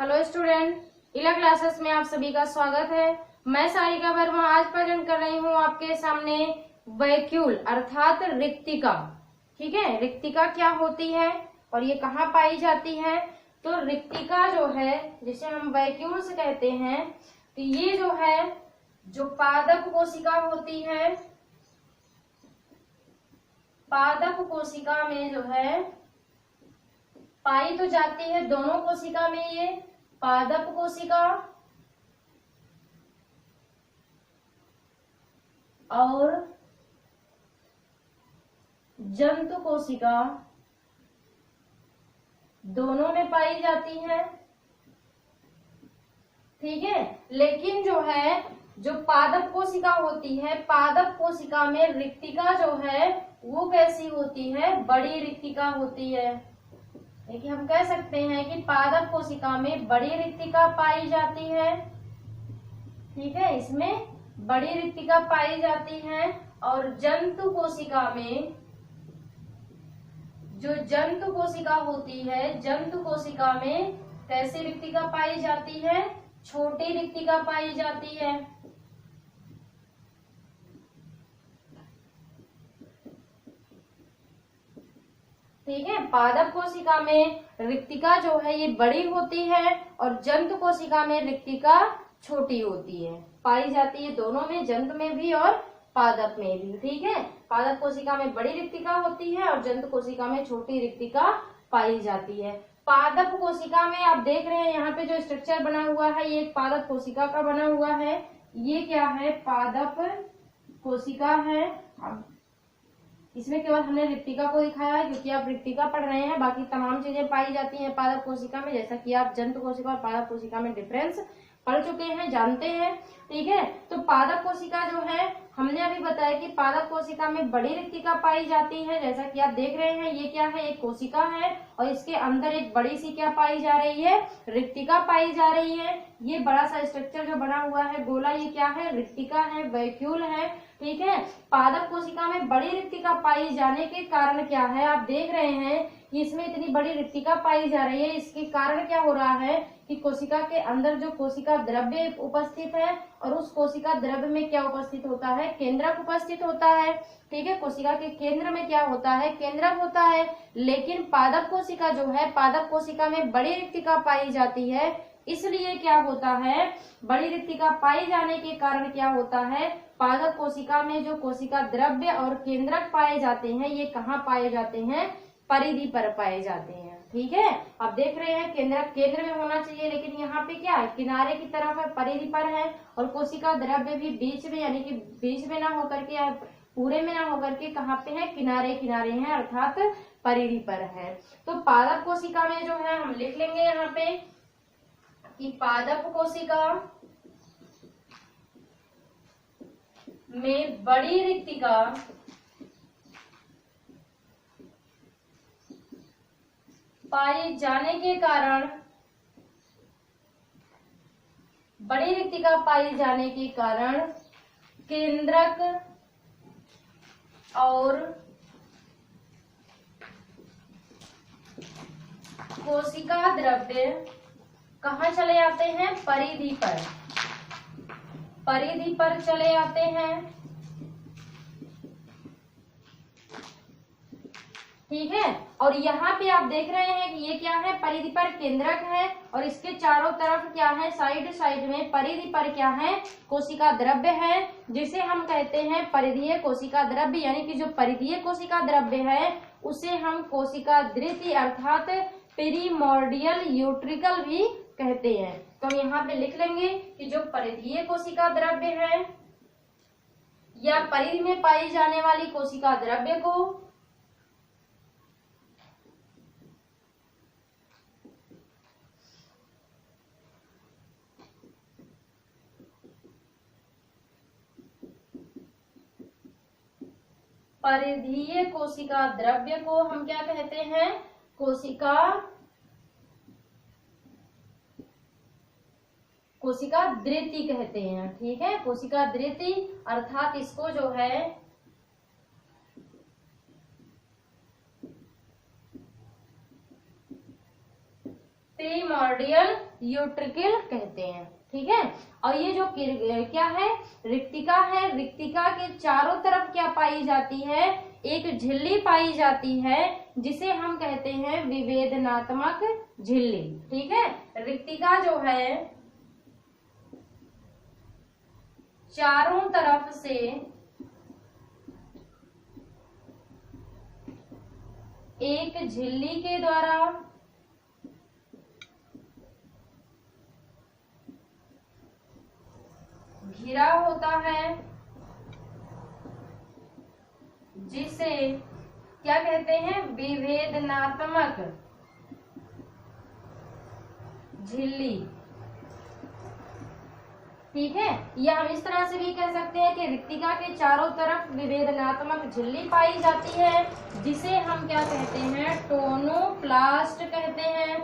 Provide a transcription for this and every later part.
Hello student, इला classes में आप सभी का स्वागत है। मैं सारिका वर्मा आज प्रेजेंट कर रही हूँ आपके सामने वैक्यूल अर्थात रिक्तिका। ठीक है, रिक्तिका क्या होती है और ये कहाँ पाई जाती है। तो रिक्तिका जो है जिसे हम वैक्यूल्स कहते हैं, तो ये जो है जो पादप कोशिका होती है, पादप कोशिका में जो है पाई तो जाती है दोनों कोशिका में, ये पादप कोशिका और जंतु कोशिका दोनों में पाई जाती है। ठीक है, लेकिन जो है जो पादप कोशिका होती है, पादप कोशिका में रिक्तिका जो है वो कैसी होती है, बड़ी रिक्तिका होती है। देखिए हम कह सकते हैं कि पादप कोशिका में बड़ी रिक्तिका पाई जाती है। ठीक है, इसमें बड़ी रिक्तिका पाई जाती है। और जंतु कोशिका में जो जंतु कोशिका होती है, जंतु कोशिका में कैसी रिक्तिका पाई जाती है, छोटी रिक्तिका पाई जाती है। ठीक है, पादप कोशिका में रिक्तिका जो है ये बड़ी होती है और जंतु कोशिका में रिक्तिका छोटी होती है, पाई जाती है दोनों में, जंतु में भी और पादप में भी। ठीक है, पादप कोशिका में बड़ी रिक्तिका होती है और जंतु कोशिका में छोटी रिक्तिका पाई जाती है। पादप कोशिका में आप देख रहे हैं यहाँ पे जो स्ट्रक्चर बना हुआ है, ये एक पादप कोशिका का बना हुआ है। ये क्या है, पादप कोशिका है। अब इसमें केवल हमने रिक्तिका को दिखाया है क्योंकि आप रिक्तिका पढ़ रहे हैं, बाकी तमाम चीजें पाई जाती हैं पादप कोशिका में, जैसा कि आप जंतु कोशिका और पादप कोशिका में डिफरेंस पढ़ चुके हैं, जानते हैं। ठीक है, तो पादप कोशिका जो है हमने अभी बताया कि पादप कोशिका में बड़ी रिक्तिका पाई जाती है, जैसा कि आप देख रहे हैं। ये क्या है, एक कोशिका है और इसके अंदर एक बड़ी सी क्या पाई जा रही है, रिक्तिका पाई जा रही है। ये बड़ा सा स्ट्रक्चर जो बना हुआ है गोला, ये क्या है, रिक्तिका है, वैक्यूल है। ठीक है, पादप कोशिका में बड़ी रिक्तिका पाई जाने के कारण क्या है, आप देख रहे हैं कि इसमें इतनी बड़ी रिक्तिका पाई जा रही है। इसके कारण क्या हो रहा है कि कोशिका के अंदर जो कोशिका द्रव्य उपस्थित है और उस कोशिका द्रव्य में क्या उपस्थित होता है, केंद्रक उपस्थित होता है। ठीक है, कोशिका के केंद्र में क्या होता है, केंद्रक होता है। लेकिन पादप कोशिका जो है, पादप कोशिका में बड़ी रिक्तिका पाई जाती है, इसलिए क्या होता है, बड़ी रिक्तिका पाई जाने के कारण क्या होता है, पादप कोशिका में जो कोशिका द्रव्य और केंद्रक पाए जाते हैं, ये कहाँ पाए जाते हैं, परिधि पर पाए जाते हैं। ठीक है, आप देख रहे हैं केंद्रक केंद्र में होना चाहिए, लेकिन यहाँ पे क्या है, किनारे की तरफ है, परिधि पर है। और कोशिका द्रव्य भी बीच में, यानी कि बीच में ना होकर के, पूरे में ना होकर के कहाँ पे है, किनारे किनारे है, अर्थात परिधि पर है। तो पादप कोशिका में जो है हम लिख लेंगे यहाँ पे कि पादप कोशिका में बड़ी रिक्तिका पाए जाने के कारण, बड़ी रिक्तिका पाई जाने के कारण केंद्रक और कोशिका द्रव्य कहाँ चले आते हैं, परिधि पर, परिधि पर चले आते हैं। ठीक है, और यहाँ पे आप देख रहे हैं कि ये क्या है, परिधि पर केंद्रक है और इसके चारों तरफ क्या है, साइड साइड में परिधि पर क्या है, कोशिका द्रव्य है, जिसे हम कहते हैं परिधीय कोशिका द्रव्य। यानी कि जो परिधीय कोशिका द्रव्य है उसे हम कोशिका दृति अर्थात पेरिमोर्डियल यूट्रिकल भी कहते हैं। तो हम यहाँ पे लिख लेंगे कि जो परिधीय कोशिका द्रव्य है या परिधि में पाई जाने वाली कोशिका द्रव्य को परिधीय कोशिका द्रव्य को हम क्या कहते हैं, कोशिका दृति कहते हैं। ठीक है, कोशिका दृति अर्थात इसको जो है प्रीमोर्डियल यूट्रिकल कहते हैं। ठीक है, और ये जो क्या है, रिक्तिका है, रिक्तिका के चारों तरफ क्या पाई जाती है, एक झिल्ली पाई जाती है जिसे हम कहते हैं विभेदनात्मक झिल्ली। ठीक है, रिक्तिका जो है चारों तरफ से एक झिल्ली के द्वारा घिरा होता है, जिसे क्या कहते हैं, विभेदनात्मक झिल्ली। ठीक है, या हम इस तरह से भी कह सकते हैं कि रिक्तिका के चारों तरफ विभेदनात्मक झिल्ली पाई जाती है, जिसे हम क्या कहते हैं, टोनोप्लास्ट कहते हैं।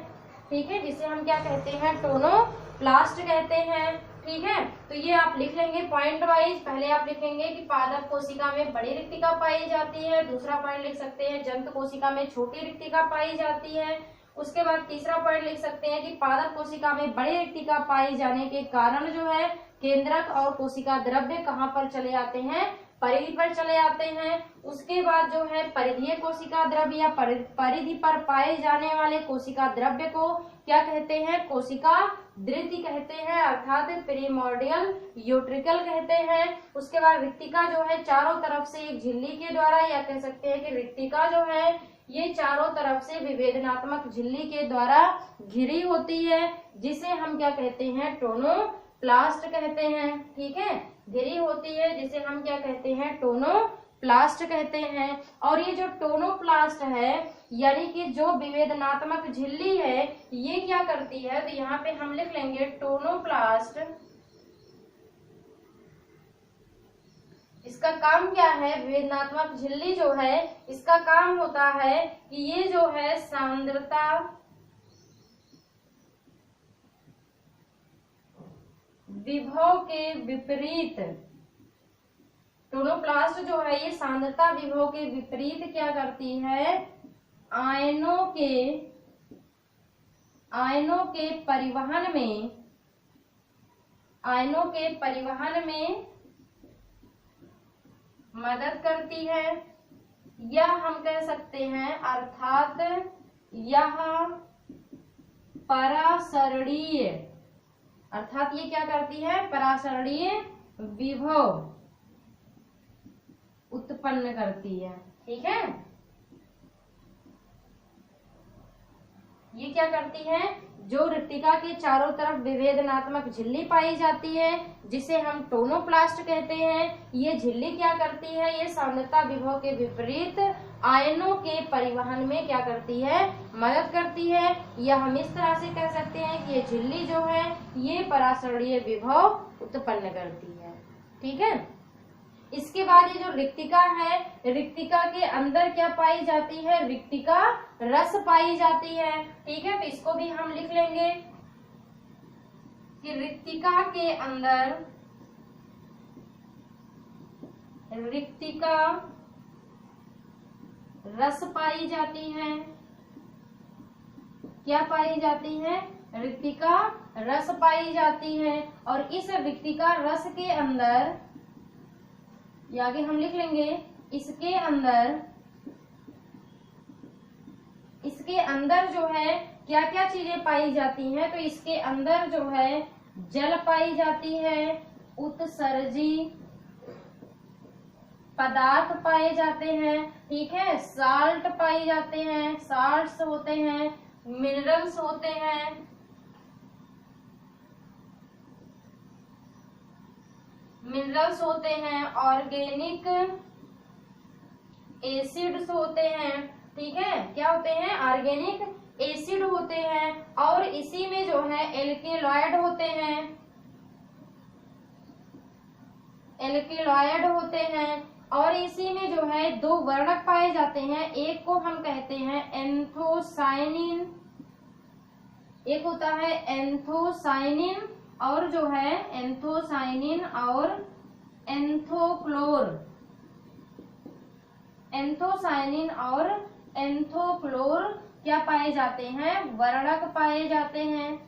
ठीक है, जिसे हम क्या कहते हैं, टोनोप्लास्ट कहते हैं। ठीक है, तो ये आप लिख लेंगे पॉइंट वाइज। पहले आप लिखेंगे कि पादप कोशिका में बड़ी रिक्तिका पाई जाती है। दूसरा पॉइंट लिख सकते हैं जंतु कोशिका में छोटी रिक्तिका पाई जाती है। उसके बाद तीसरा पॉइंट लिख सकते हैं कि पादप कोशिका में बड़ी रिक्तिका पाई जाने के कारण जो है केंद्रक और कोशिका द्रव्य कहाँ पर चले आते हैं, परिधि पर चले आते हैं। उसके बाद जो है परिधीय कोशिका द्रव्य या परिधि पर पाए जाने वाले कोशिका द्रव्य को क्या कहते हैं, कोशिका द्वितीय कहते हैं, अर्थात प्रीमोर्डियल यूट्रिकल कहते हैं। उसके बाद रिक्तिका जो है चारों तरफ से एक झिल्ली के द्वारा, या कह सकते हैं कि रिक्तिका जो है ये चारों तरफ से विभेदनात्मक झिल्ली के द्वारा घिरी होती है, जिसे हम क्या कहते हैं, टोनोप्लास्ट कहते हैं। ठीक है, घिरी होती है जिसे हम क्या कहते हैं, टोनोप्लास्ट कहते हैं। और ये जो टोनोप्लास्ट है यानी कि जो विभेदनात्मक झिल्ली है, ये क्या करती है, तो यहाँ पे हम लिख लेंगे टोनोप्लास्ट। इसका काम क्या है, विभेदनात्मक झिल्ली जो है इसका काम होता है कि ये जो है सांद्रता विभव के विपरीत, टोनोप्लास्ट जो है ये सांद्रता विभव के विपरीत क्या करती है, आयनों के परिवहन में मदद करती है, या हम कह सकते हैं अर्थात यह परासरणीय, अर्थात ये क्या करती है, परासरणीय विभव उत्पन्न करती है। ठीक है, ये क्या करती है, जो रिक्तिका के चारों तरफ विभेदनात्मक झिल्ली पाई जाती है जिसे हम टोनोप्लास्ट कहते हैं, ये झिल्ली क्या करती है, ये सांद्रता विभव के विपरीत आयनों के परिवहन में क्या करती है, मदद करती है। या हम इस तरह से कह सकते हैं कि ये झिल्ली जो है ये परासरणीय विभव उत्पन्न करती है। ठीक है, इसके बाद ये जो रिक्तिका है, रिक्तिका के अंदर क्या पाई जाती है, रिक्तिका रस पाई जाती है। ठीक है, तो इसको भी हम लिख लेंगे कि रिक्तिका के अंदर रिक्तिका रस पाई जाती है। क्या पाई जाती है, रिक्तिका रस पाई जाती है। और इस रिक्तिका रस के अंदर, आगे हम लिख लेंगे, इसके अंदर जो है क्या क्या चीजें पाई जाती हैं, तो इसके अंदर जो है जल पाई जाती है, उत्सर्जी पदार्थ पाए जाते हैं। ठीक है, साल्ट पाए जाते हैं, साल्ट्स होते हैं, मिनरल्स होते हैं, ऑर्गेनिक एसिड्स होते हैं। ठीक है, क्या होते हैं, ऑर्गेनिक एसिड होते हैं। और इसी में जो है एल्केलॉइड होते हैं। और इसी में जो है दो वर्णक पाए जाते हैं, एक को हम कहते हैं एंथोसाइनिन, एक होता है एंथोसाइनिन, और जो है एंथोसाइनिन और एंथोक्लोर क्या पाए जाते हैं, वर्णक पाए जाते हैं।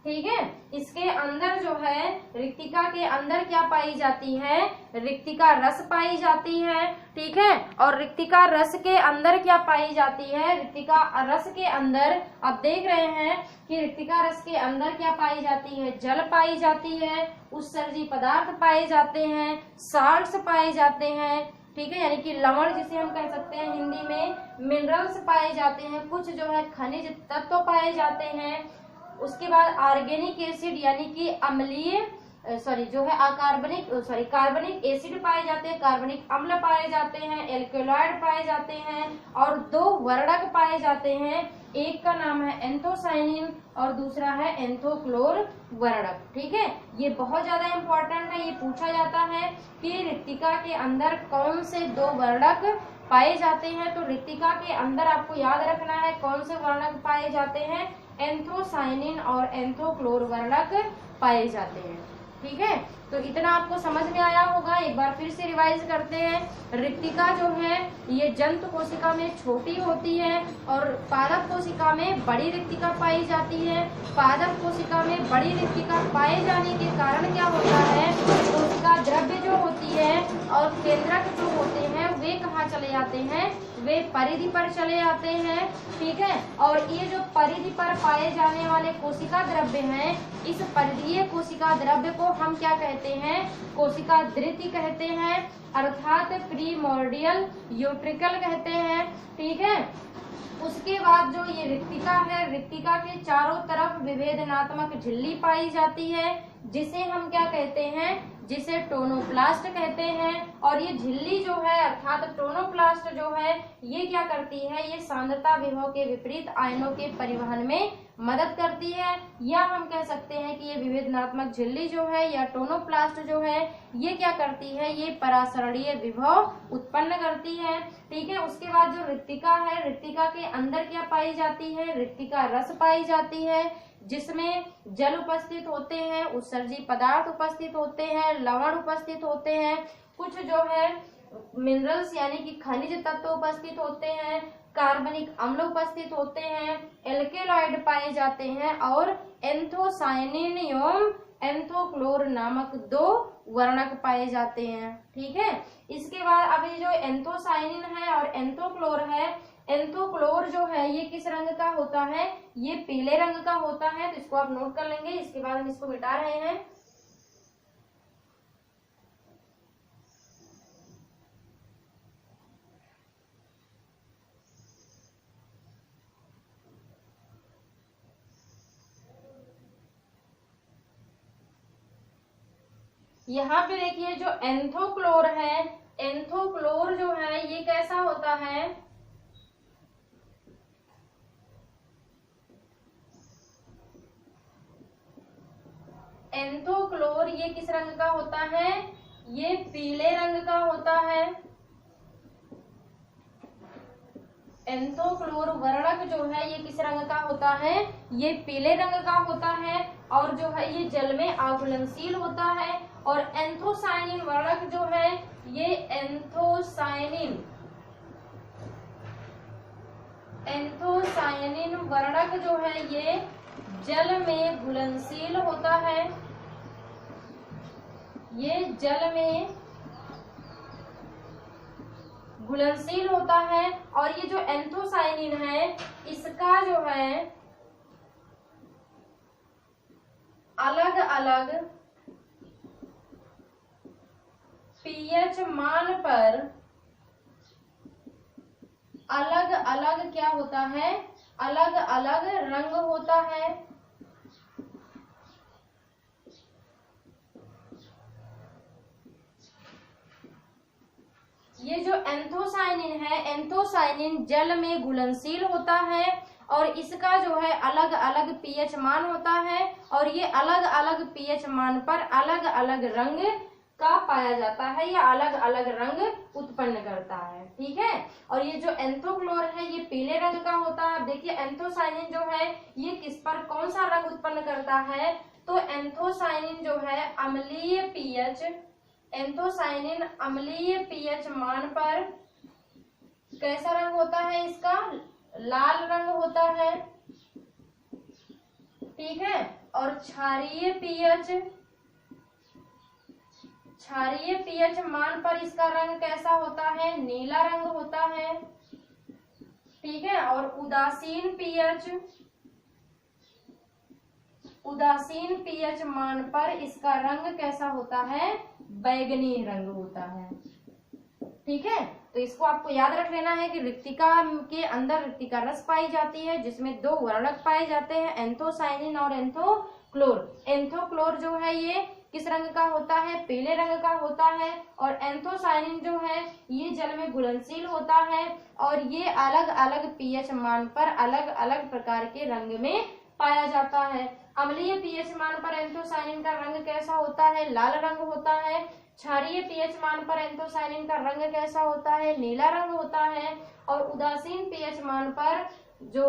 ठीक है। इसके अंदर जो है रिक्तिका के अंदर क्या पाई जाती है, रिक्तिका रस पाई जाती है, ठीक है। और रिक्तिका रस के अंदर क्या पाई जाती है, रिक्तिका रस के अंदर आप देख रहे हैं कि रिक्तिका रस के अंदर क्या पाई जाती है, जल पाई जाती है, उत्सर्जी पदार्थ पाए जाते हैं, साल्ट्स पाए जाते हैं, ठीक है, यानी कि लवण जिसे हम कह सकते हैं हिंदी में, मिनरल्स पाए जाते हैं, कुछ जो है खनिज तत्व पाए जाते हैं। उसके बाद ऑर्गेनिक एसिड यानी कि अम्लीय कार्बनिक एसिड पाए जाते हैं, कार्बनिक अम्ल पाए जाते हैं, एल्कलॉइड पाए जाते हैं और 2 वर्णक पाए जाते हैं। एक का नाम है एंथोसाइनिन और दूसरा है एंथोक्लोर वर्णक, ठीक है। ये बहुत ज्यादा इंपॉर्टेंट है, ये पूछा जाता है कि रिक्तिका के अंदर कौन से 2 वर्णक पाए जाते हैं। तो रिक्तिका के अंदर आपको याद रखना है कौन से वर्णक पाए जाते हैं, एंथोसाइनिन और एंथोक्लोर वर्णक पाए जाते हैं, ठीक है। तो इतना आपको समझ में आया होगा। एक बार फिर से रिवाइज करते हैं। रिक्तिका जो है ये जंतु कोशिका में छोटी होती है और पादप कोशिका में बड़ी रिक्तिका पाई जाती है। पादप कोशिका में बड़ी रिक्तिका पाए जाने के कारण क्या होता है, कोशिका द्रव्य जो होती है और केंद्रक जो होते हैं वे कहाँ चले जाते हैं, वे परिधि पर चले जाते हैं, ठीक है। और ये जो परिधि पर पाए जाने वाले कोशिका द्रव्य हैं, इस परिधीय कोशिका द्रव्य को हम क्या कहते हैं, कोशिका द्वितीय कहते हैं, अर्थात प्रीमोर्डियल यूट्रिकल कहते हैं, ठीक है। उसके बाद जो ये रिक्तिका है, रिक्तिका के चारों तरफ विभेदनात्मक झिल्ली पाई जाती है, जिसे हम क्या कहते हैं, जिसे टोनोप्लास्ट कहते हैं। और ये झिल्ली जो है अर्थात टोनोप्लास्ट जो है ये क्या करती है, ये सांद्रता विभव के विपरीत आयनों के परिवहन में मदद करती है। या हम कह सकते हैं कि ये विभेदनात्मक झिल्ली जो है या टोनोप्लास्ट जो है ये क्या करती है, ये परासरणीय विभव उत्पन्न करती है, ठीक है। उसके बाद जो रिक्तिका है, रिक्तिका के अंदर क्या पाई जाती है, रिक्तिका रस पाई जाती है, जिसमें जल उपस्थित होते हैं, उत्सर्जी पदार्थ उपस्थित होते हैं, लवण उपस्थित होते हैं, कुछ जो है मिनरल्स यानी कि खनिज तत्व उपस्थित होते हैं, कार्बनिक अम्ल उपस्थित होते हैं, एल्केलॉइड पाए जाते हैं और एंथोसाइनिन एवं एंथोक्लोर नामक 2 वर्णक पाए जाते हैं, ठीक है। इसके बाद अब ये जो एंथोसाइनिन है और एंथोक्लोर है, एंथोक्लोर जो है ये किस रंग का होता है, ये पीले रंग का होता है, तो इसको आप नोट कर लेंगे। इसके बाद हम इसको मिटा रहे हैं। यहाँ पे देखिए जो एंथोक्लोर है, एंथोक्लोर जो है ये कैसा होता है, एंथोक्लोर ये किस रंग का होता है, ये पीले रंग का होता है। एंथोक्लोर वर्णक जो है ये किस रंग का होता है, ये पीले रंग का होता है और जो है ये जल में आघुलनशील होता है। और एंथोसाइनिन वर्णक जो है ये एंथोसाइनिन वर्णक जो है ये जल में घुलनशील होता है, ये जल में घुलनशील होता है। और ये जो एंथोसाइनिन है इसका जो है अलग अलग पीएच मान पर अलग अलग क्या होता है, अलग अलग रंग होता है। ये जो एंथोसाइनिन है, एंथोसाइनिन जल में घुलनशील होता है और इसका जो है अलग अलग पीएच मान होता है और ये अलग अलग पीएच मान पर अलग अलग रंग का पाया जाता है या अलग अलग रंग उत्पन्न करता है, ठीक है। और ये जो एंथोक्लोर है ये पीले रंग का होता है। देखिए एंथोसाइनिन जो है ये किस पर कौन सा रंग उत्पन्न करता है, तो एंथोसाइनिन जो है अम्लीय पीएच, एंथोसाइनिन अम्लीय पीएच मान पर कैसा रंग होता है, इसका लाल रंग होता है, ठीक है। और क्षारीय पीएच मान पर इसका रंग कैसा होता है, नीला रंग होता है। ठीक है, और उदासीन पीएच मान पर इसका रंग कैसा होता है, बैगनी रंग होता है। ठीक है, तो इसको आपको याद रख लेना है कि रिक्तिका के अंदर रिक्तिका रस पाई जाती है जिसमें दो वर्णक पाए जाते हैं, एंथोसाइनिन और एंथोक्लोर। एंथोक्लोर जो है ये किस रंग का होता है, पीले रंग का होता है, और एंथोसाइनिन जो है ये जल में घुलनशील होता है, और ये अलग अलग पीएच मान पर अलग अलग प्रकार के रंग में पाया जाता है। अम्लीय पीएच मान पर एंथोसाइनिन का रंग कैसा होता है, लाल रंग होता है। क्षारीय पीएच मान पर एंथोसाइनिन का रंग कैसा होता है, नीला रंग होता है। और उदासीन पीएच मान पर जो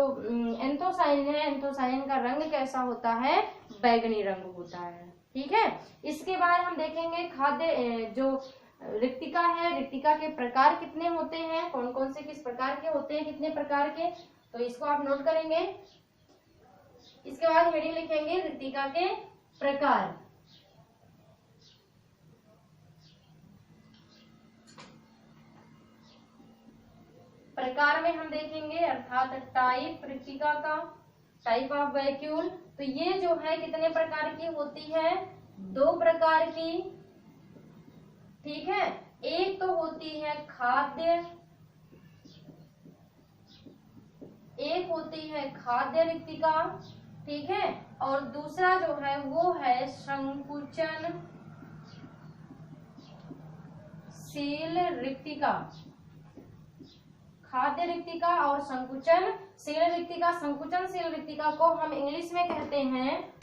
एंथोसाइनिन है, एंथोसाइनिन का रंग कैसा होता है, बैगनी रंग होता है। ठीक है, इसके बाद हम देखेंगे खाद्य जो रिक्तिका है, रिक्तिका के प्रकार कितने होते हैं, कौन कौन से किस प्रकार के होते हैं, कितने प्रकार के, तो इसको आप नोट करेंगे। इसके बाद हेडिंग लिखेंगे रिक्तिका के प्रकार। प्रकार में हम देखेंगे अर्थात टाइप रिक्तिका का, टाइप ऑफ वैक्यूल। तो ये जो है कितने प्रकार की होती है, दो प्रकार की। ठीक है, एक तो होती है खाद्य, एक होती है खाद्य रिक्तिका। ठीक है, और दूसरा जो है वो है संकुचनशील रिक्तिका। खाद्य रिक्तिका और संकुचनशील रिक्तिका। संकुचनशील रिक्तिका को हम इंग्लिश में कहते हैं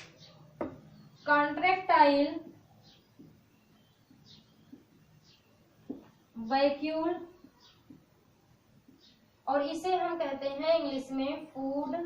कॉन्ट्रैक्टाइल वैक्यूल, और इसे हम कहते हैं इंग्लिश में फूड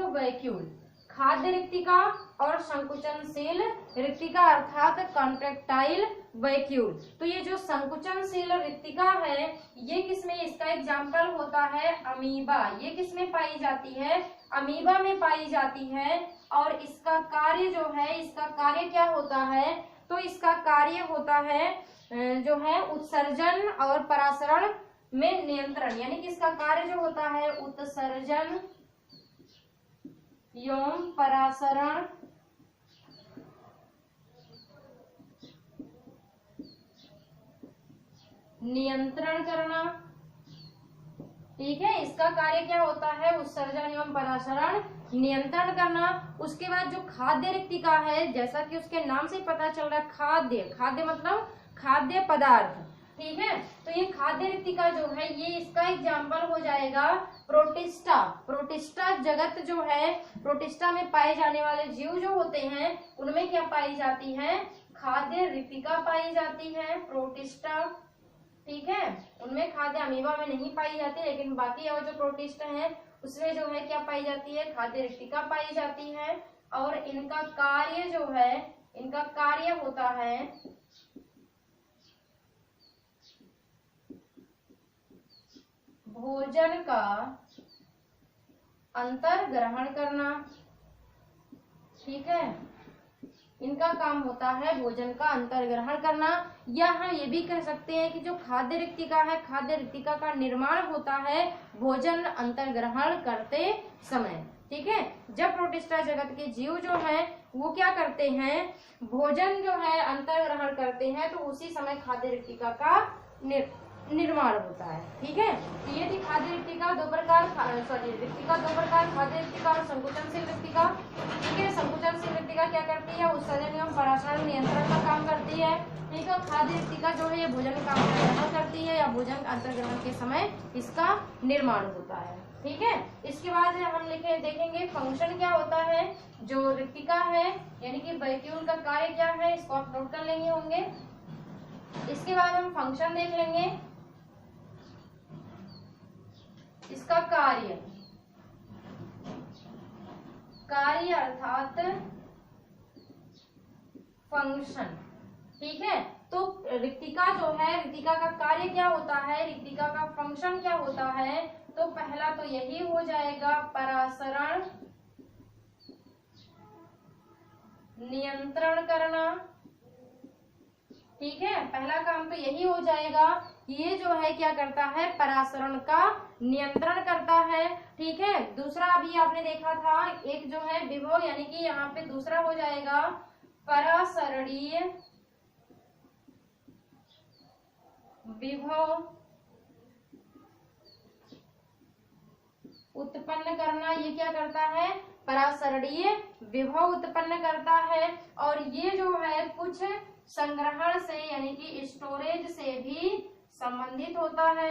वैक्यूल। खाद्य रिक्तिका और संकुचनशील रिक्तिका अर्थात कॉन्ट्रैक्टाइल वैक्यूल। तो ये जो संकुचनशील रिक्तिका है ये किसमें, इसका एग्जाम्पल होता है अमीबा। ये किसमें पाई जाती है, अमीबा में पाई जाती है। और इसका कार्य जो है, इसका कार्य क्या होता है, तो इसका कार्य होता है जो है उत्सर्जन और परासरण में नियंत्रण, यानी कि इसका कार्य जो होता है उत्सर्जन एवं परासरण नियंत्रण करना। ठीक है, इसका कार्य क्या होता है, उत्सर्जन एवं परासरण नियंत्रण करना। उसके बाद जो खाद्य रिक्तिका है, जैसा कि उसके नाम से पता चल रहा है खाद्य, खाद्य मतलब खाद्य पदार्थ। ठीक है, तो ये खाद्य रिक्तिका जो है ये इसका एग्जाम्पल हो जाएगा प्रोटिस्टा। प्रोटिस्टा जगत जो है, प्रोटिस्टा में पाए जाने वाले जीव जो होते हैं उनमें क्या पाई जाती है, खाद्य रिक्तिका पाई जाती है, प्रोटिस्टा। ठीक है, उनमें खाद्य अमीबा में नहीं पाई जाती, लेकिन बाकी और जो प्रोटिस्ट हैं उसमें जो है क्या पाई जाती है, खाद्य रिक्तिका पाई जाती है। और इनका कार्य जो है, इनका कार्य होता है भोजन का अंतर ग्रहण करना। ठीक है, इनका काम होता है भोजन का अंतर ग्रहण करना। या हम ये भी कह सकते हैं कि जो खाद्य रिक्तिका है, खाद्य रिक्तिका का निर्माण होता है भोजन अंतर ग्रहण करते समय। ठीक है, जब प्रोटिस्टा जगत के जीव जो हैं वो क्या करते हैं, भोजन जो है अंतर ग्रहण करते हैं, तो उसी समय खाद्य रिक्तिका का निर्माण होता है। ठीक है, तो ये थी खाद्य रिक्तिका दो प्रकार, रिक्तिका दो प्रकार, खाद्य रिक्तिका और संकुचनशील रिक्तिका। ठीक है, संकुचनशील रिक्तिका क्या करती है, उत्सर्जन एवं परासरण नियंत्रण का काम करती है। ठीक है, खाद्य रिक्तिका जो है ये भोजन का अंतर ग्रहण करती है या भोजन अंतर ग्रहण के समय इसका निर्माण होता है। ठीक है, इसके बाद हम देखेंगे फंक्शन क्या होता है जो रिक्तिका है, यानी कि वैक्यूल का कार्य क्या है, इसको आप नोट कर लेंगे होंगे। इसके बाद हम फंक्शन देख लेंगे, इसका कार्य, कार्य अर्थात फंक्शन। ठीक है, तो रिक्तिका जो है, रिक्तिका का कार्य क्या होता है, रिक्तिका का फंक्शन क्या होता है, तो पहला तो यही हो जाएगा परासरण नियंत्रण करना। ठीक है, पहला काम तो यही हो जाएगा। ये जो है क्या करता है, परासरण का नियंत्रण करता है। ठीक है, दूसरा अभी आपने देखा था एक जो है विभव, यानी कि यहाँ पे दूसरा हो जाएगा परासरणीय विभव उत्पन्न करना। ये क्या करता है, परासरणीय विभव उत्पन्न करता है। और ये जो है कुछ संग्रहण से यानी कि स्टोरेज से भी संबंधित होता है।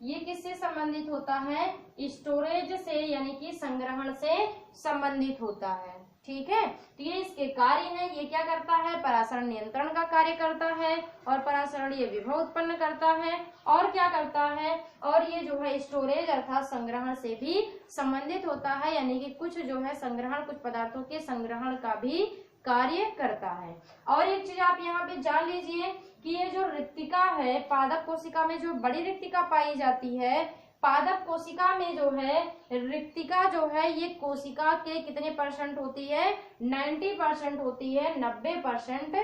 ये किससे संबंधित होता है, स्टोरेज से यानी कि संग्रहण से संबंधित होता है। ठीक है, तो ये इसके कार्य हैं। ये क्या करता है, परासरण नियंत्रण का कार्य करता है और परासरणीय विभव उत्पन्न करता है। और क्या करता है, और ये जो है स्टोरेज अर्थात संग्रहण से भी संबंधित होता है, यानी कि कुछ जो है संग्रहण, कुछ पदार्थों के संग्रहण का भी कार्य करता है। और एक चीज आप यहाँ पे जान लीजिए कि ये जो रिक्तिका है, पादप कोशिका में जो बड़ी रिक्तिका पाई जाती है, पादप कोशिका में जो है रिक्तिका जो है ये कोशिका के कितने परसेंट होती है, 90% होती है, 90%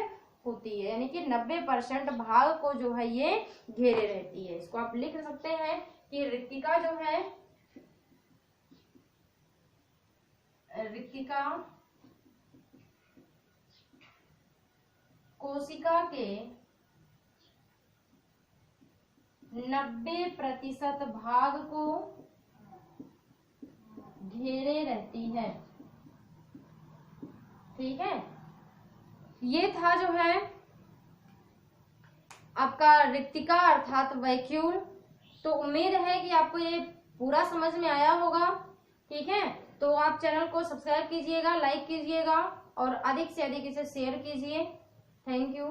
होती है, यानी कि 90% भाग को जो है ये घेरे रहती है। इसको आप लिख सकते हैं कि रिक्तिका जो है, रिक्तिका कोशिका के 90% भाग को घेरे रहती है। ठीक है, ये था जो है आपका रिक्तिका अर्थात वैक्यूल। तो उम्मीद है कि आपको ये पूरा समझ में आया होगा। ठीक है, तो आप चैनल को सब्सक्राइब कीजिएगा, लाइक कीजिएगा और अधिक से अधिक इसे शेयर कीजिए। Thank you.